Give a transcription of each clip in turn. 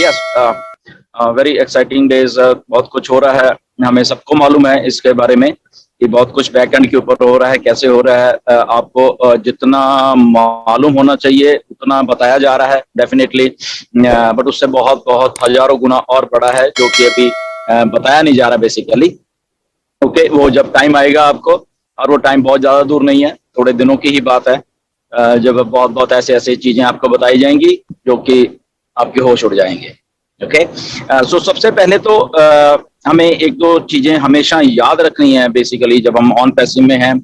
Yes, very exciting days. बहुत कुछ हो रहा है, हमें सबको मालूम है इसके बारे में कि बहुत कुछ बैकएंड के ऊपर हो रहा है, कैसे हो रहा है। आपको जितना मालूम होना चाहिए उतना बताया जा रहा है डेफिनेटली, बट उससे बहुत बहुत हजारों गुना और बड़ा है जो कि अभी बताया नहीं जा रहा बेसिकली। ओके, वो जब टाइम आएगा आपको, और वो टाइम बहुत ज्यादा दूर नहीं है, थोड़े दिनों की ही बात है, जब बहुत बहुत ऐसे ऐसे चीजें आपको बताई जाएंगी जो कि आपके होश उड़ जाएंगे। ओके, सो सबसे पहले तो हमें एक दो चीजें हमेशा याद रखनी है बेसिकली जब हम ऑन पैसिव में हैं,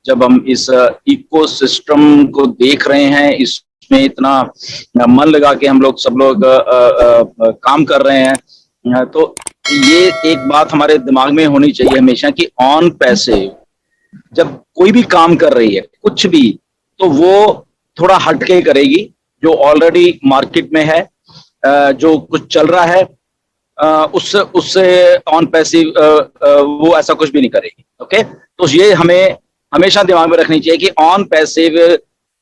जब हम इस इकोसिस्टम को देख रहे हैं, इसमें इतना मन लगा के हम लोग सब लोग काम कर रहे हैं, तो ये एक बात हमारे दिमाग में होनी चाहिए हमेशा कि ऑन पैसिव जब कोई भी काम कर रही है कुछ भी, तो वो थोड़ा हटके करेगी जो ऑलरेडी मार्केट में है, जो कुछ चल रहा है, उससे उससे ऑन पैसिव वो ऐसा कुछ भी नहीं करेगी। ओके, तो ये हमें हमेशा दिमाग में रखनी चाहिए कि ऑन पैसिव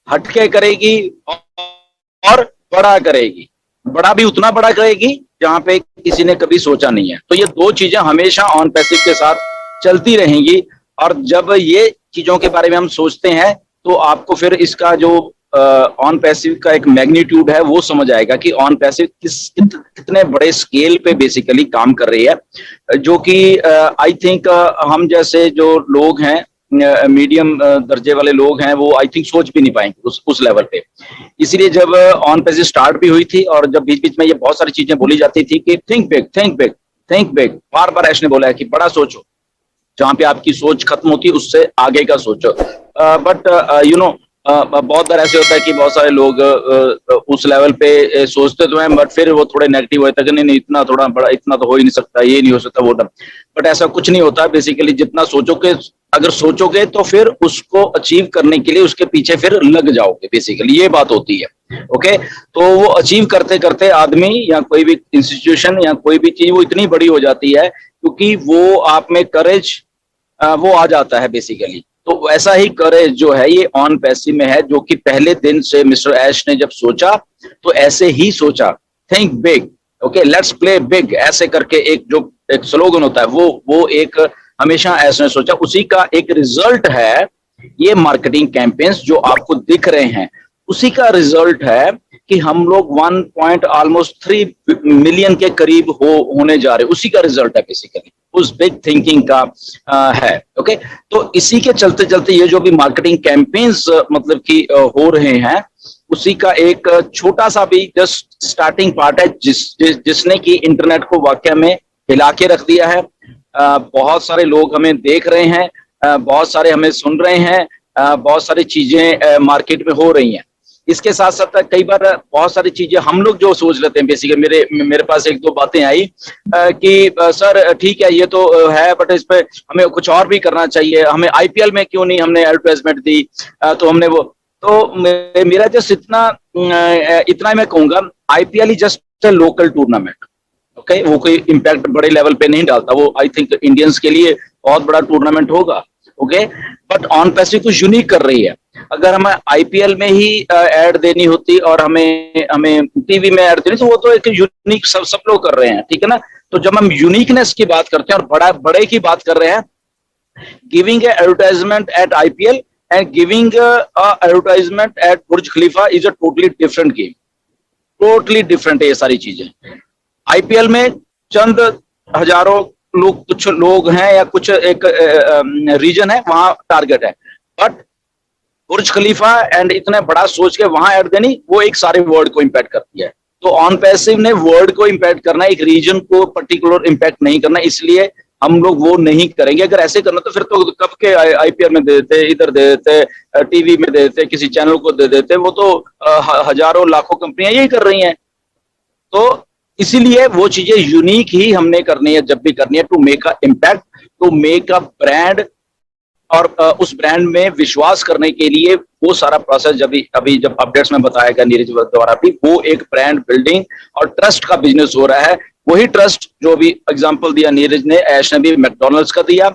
हटके करेगी और बड़ा करेगी, बड़ा भी उतना बड़ा करेगी जहां पे किसी ने कभी सोचा नहीं है। तो ये दो चीजें हमेशा ऑन पैसिव के साथ चलती रहेंगी, और जब ये चीजों के बारे में हम सोचते हैं तो आपको फिर इसका जो ऑन पैसिव का एक मैग्नीट्यूड है वो समझ आएगा कि ऑन पैसिव कितने बड़े स्केल पे बेसिकली काम कर रही है, जो कि आई थिंक हम जैसे जो लोग हैं, मीडियम दर्जे वाले लोग हैं, वो आई थिंक सोच भी नहीं पाएंगे उस लेवल पे। इसीलिए जब ऑन पैसिव स्टार्ट भी हुई थी और जब बीच बीच में ये बहुत सारी चीजें बोली जाती थी कि think big think big think big, बार बार ऐश ने बोला है कि बड़ा सोचो, जहां पे आपकी सोच खत्म होती है उससे आगे का सोचो। बट यू नो, बहुत बार ऐसे होता है कि बहुत सारे लोग उस लेवल पे सोचते तो हैं, बट फिर वो थोड़े नेगेटिव होते हैं कि नहीं इतना थोड़ा बड़ा, इतना तो हो ही नहीं सकता, ये नहीं हो सकता, वो डर। बट ऐसा कुछ नहीं होता बेसिकली, जितना सोचोगे, अगर सोचोगे तो फिर उसको अचीव करने के लिए उसके पीछे फिर लग जाओगे, बेसिकली ये बात होती है। ओके, तो वो अचीव करते करते आदमी या कोई भी इंस्टीट्यूशन या कोई भी चीज वो इतनी बड़ी हो जाती है क्योंकि वो आप में करेज वो आ जाता है बेसिकली। तो वैसा ही करेज जो है ये ऑन पैसिव में है, जो कि पहले दिन से मिस्टर ऐश ने जब सोचा तो ऐसे ही सोचा, think big, okay let's play big, ऐसे करके एक स्लोगन होता है, वो एक हमेशा ऐश ने सोचा, उसी का एक रिजल्ट है ये मार्केटिंग कैंपेन्स जो आपको दिख रहे हैं, उसी का रिजल्ट है कि हम लोग 1.3 मिलियन के करीब होने जा रहे, उसी का रिजल्ट है बेसिकली, उस बिग थिंकिंग का है। ओके, तो इसी के चलते चलते ये जो भी मार्केटिंग कैंपेन्स मतलब कि हो रहे हैं, उसी का एक छोटा सा भी जस्ट स्टार्टिंग पार्ट है जिसने कि इंटरनेट को वाकई में हिला के रख दिया है। बहुत सारे लोग हमें देख रहे हैं, बहुत सारे हमें सुन रहे हैं, बहुत सारी चीजें मार्केट में हो रही हैं। इसके साथ साथ कई बार बहुत सारी चीजें हम लोग जो सोच लेते हैं बेसिकली, मेरे पास एक दो बातें आई कि सर ठीक है ये तो है, बट इस पे हमें कुछ और भी करना चाहिए, हमें आईपीएल में क्यों नहीं हमने एडवर्टाइजमेंट दी, तो हमने वो, तो मेरा जस्ट इतना मैं कहूंगा, आईपीएल ही जस्ट लोकल टूर्नामेंट। ओके, वो कोई इम्पैक्ट बड़े लेवल पे नहीं डालता, वो आई थिंक इंडियंस के लिए बहुत बड़ा टूर्नामेंट होगा। ओके, बट ऑन पैसिव कुछ यूनिक कर रही है। अगर हमें आईपीएल में ही ऐड देनी होती और हमें टीवी में ऐड देनी, तो वो तो एक यूनिक सब लोग कर रहे हैं, ठीक है ना। तो जब हम यूनिकनेस की बात करते हैं और बड़े की बात कर रहे हैं, giving advertisement at IPL and giving advertisement at Burj Khalifa is a totally different game, totally different है ये सारी चीजें। आईपीएल में चंद हजारों लोग, कुछ लोग हैं या कुछ एक रीजन है वहां टारगेट है, बट बुर्ज खलीफा एंड इतने बड़ा सोच के वहां ऐड देनी, वो एक सारे वर्ल्ड को इम्पैक्ट करती है। तो ऑन पैसिव ने वर्ल्ड को इम्पैक्ट करना, एक रीजन को पर्टिकुलर इम्पैक्ट नहीं करना, इसलिए हम लोग वो नहीं करेंगे। अगर ऐसे करना तो फिर तो कब के आईपीएल में दे देते, इधर दे देते, टीवी में दे देते, किसी चैनल को दे देते, वो तो हजारों लाखों कंपनियां यही कर रही हैं। तो इसीलिए वो चीजें यूनिक ही हमने करनी है, जब भी करनी है, to make a impact, to make a brand, और उस ब्रांड में विश्वास करने के लिए वो सारा प्रोसेस जब अपडेट्स में बताया गया नीरज द्वारा भी, वो एक ब्रांड बिल्डिंग और ट्रस्ट का बिजनेस हो रहा है। वही ट्रस्ट जो भी एग्जांपल दिया नीरज ने, ऐश ने भी मैकडॉनल्ड्स का दिया,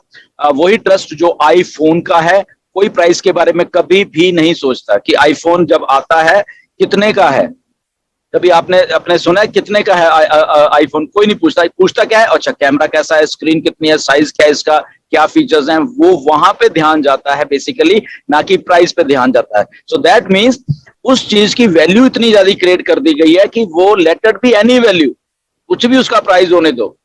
वही ट्रस्ट जो आईफोन का है। कोई प्राइस के बारे में कभी भी नहीं सोचता कि आईफोन जब आता है कितने का है, कभी आपने अपने सुना है कितने का है आईफोन? कोई नहीं पूछता। पूछता क्या है? अच्छा कैमरा कैसा है, स्क्रीन कितनी है, साइज क्या है इसका, क्या फीचर्स हैं, वो वहां पे ध्यान जाता है बेसिकली, ना कि प्राइस पे ध्यान जाता है। सो दैट मीन्स उस चीज की वैल्यू इतनी ज्यादा क्रिएट कर दी गई है कि वो let it be any value, कुछ भी उसका प्राइस होने दो।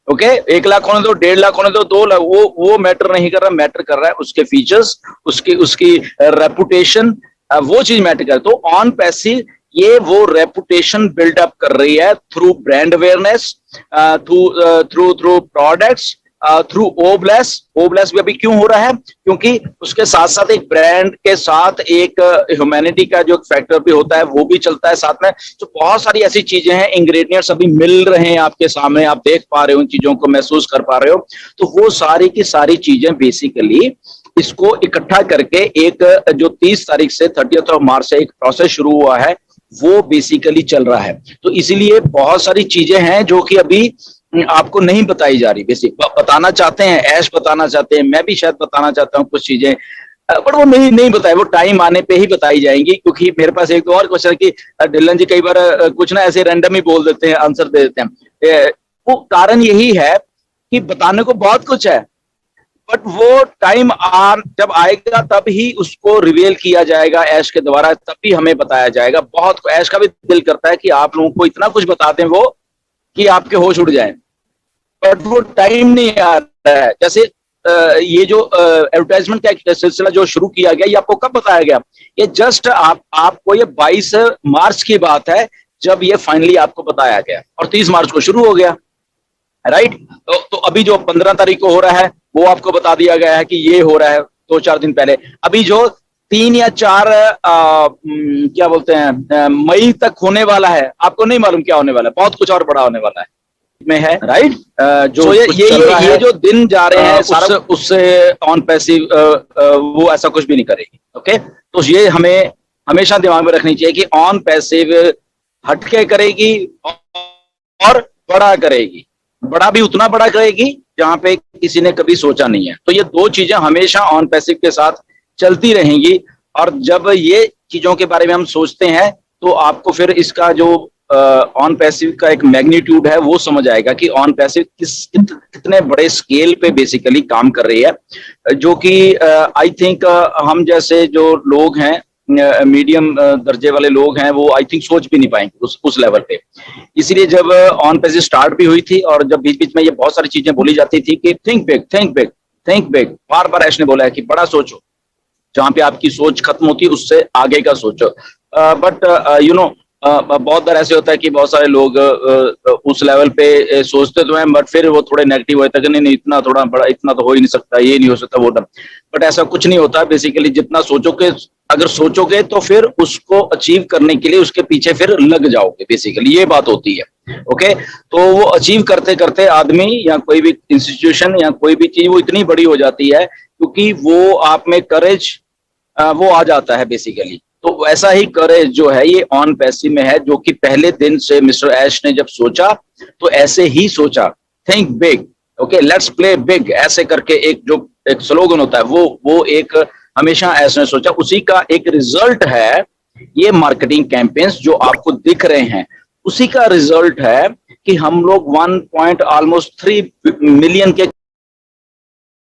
ओके 1 लाख होने दो, 1.5 लाख होने दो, 2 लाख, वो मैटर नहीं कर रहा। मैटर कर रहा है उसके फीचर्स, उसकी उसकी रेपुटेशन, वो चीज मैटर कर। तो ऑन पैसिव ये वो रेपुटेशन बिल्डअप कर रही है through brand awareness, through through through products, through ओबलेस। ओबलेस भी अभी क्यों हो रहा है? क्योंकि उसके साथ साथ एक ब्रांड के साथ एक ह्यूमैनिटी का जो फैक्टर भी होता है वो भी चलता है साथ में। तो बहुत सारी ऐसी चीजें हैं, इंग्रेडिएंट्स अभी मिल रहे हैं आपके सामने, आप देख पा रहे हो, उन चीजों को महसूस कर पा रहे हो। तो वो सारी की सारी चीजें बेसिकली इसको इकट्ठा करके एक जो 30 तारीख से 30 मार्च से एक प्रोसेस शुरू हुआ है वो बेसिकली चल रहा है। तो इसीलिए बहुत सारी चीजें हैं जो कि अभी आपको नहीं बताई जा रही। बेसिक बताना चाहते हैं, ऐश बताना चाहते हैं, मैं भी शायद बताना चाहता हूँ कुछ चीजें, बट वो नहीं बताए, वो टाइम आने पे ही बताई जाएंगी। क्योंकि मेरे पास एक और क्वेश्चन है कि ढिल्लन जी कई बार कुछ ना ऐसे रैंडम ही बोल देते हैं, आंसर दे देते हैं। वो कारण यही है कि बताने को बहुत कुछ है, बट वो टाइम जब आएगा तब ही उसको रिवील किया जाएगा ऐश के द्वारा, तब भी हमें बताया जाएगा। बहुत ऐश का भी दिल करता है कि आप लोगों को इतना कुछ बता दें वो कि आपके होश उड़ जाए, बट वो टाइम नहीं आ रहा है। जैसे ये जो एडवर्टाइजमेंट का सिलसिला जो शुरू किया गया, ये आपको कब बताया गया? ये जस्ट आपको ये 22 मार्च की बात है जब ये फाइनली आपको बताया गया, और 30 मार्च को शुरू हो गया, राइट। तो अभी जो 15 तारीख को हो रहा है वो आपको बता दिया गया है कि ये हो रहा है 2-4 दिन पहले। अभी जो 3 या 4 क्या बोलते हैं मई तक होने वाला है, आपको नहीं मालूम क्या होने वाला है, बहुत कुछ और बड़ा होने वाला है में है, राइट। जो ये जो दिन जा रहे हैं सारा उससे ऑन पैसिव वो ऐसा कुछ भी नहीं करेगी। ओके, तो ये हमें हमेशा दिमाग में रखनी चाहिए कि ऑन पैसिव हटके करेगी और बड़ा करेगी, बड़ा भी उतना बड़ा करेगी जहां पे किसी ने कभी सोचा नहीं है। तो ये दो चीजें हमेशा ऑन पैसिव के साथ चलती रहेंगी, और जब ये चीजों के बारे में हम सोचते हैं तो आपको फिर इसका जो ऑन पैसिव का एक मैग्नीट्यूड है वो समझ आएगा कि ऑन पैसिव कितने बड़े स्केल पे बेसिकली काम कर रही है, जो कि आई थिंक हम जैसे जो लोग हैं, मीडियम दर्जे वाले लोग हैं, वो आई थिंक सोच भी नहीं पाएंगे उस लेवल पे। इसीलिए जब ऑन पैसिव स्टार्ट भी हुई थी और जब बीच बीच में ये बहुत सारी चीजें बोली जाती थी कि think big, think big, think big, बार बार ऐश ने बोला है कि बड़ा सोचो, जहां पे आपकी सोच खत्म होती है उससे आगे का सोचो। बट यू नो बहुत बार ऐसे होता है कि बहुत सारे लोग उस लेवल पे सोचते तो हैं, बट फिर वो थोड़े नेगेटिव होते हैं कि नहीं इतना थोड़ा बड़ा, इतना तो हो ही नहीं सकता, ये नहीं हो सकता, वो डर। बट ऐसा कुछ नहीं होता बेसिकली। जितना सोचोगे, अगर सोचोगे तो फिर उसको अचीव करने के लिए उसके पीछे फिर लग जाओगे, बेसिकली ये बात होती है। ओके, तो वो अचीव करते करते आदमी या कोई भी इंस्टीट्यूशन या कोई भी चीज वो इतनी बड़ी हो जाती है क्योंकि वो आप में करेज वो आ जाता है बेसिकली। तो वैसा ही करेज जो है ये ऑन पैसिव में है, जो कि पहले दिन से मिस्टर ऐश ने जब सोचा तो ऐसे ही सोचा, think big, okay let's play big, ऐसे करके एक जो एक स्लोगन होता है वो एक हमेशा ऐश ने सोचा। उसी का एक रिजल्ट है ये मार्केटिंग कैंपेन्स जो आपको दिख रहे हैं, उसी का रिजल्ट है कि हम लोग 1.3 मिलियन के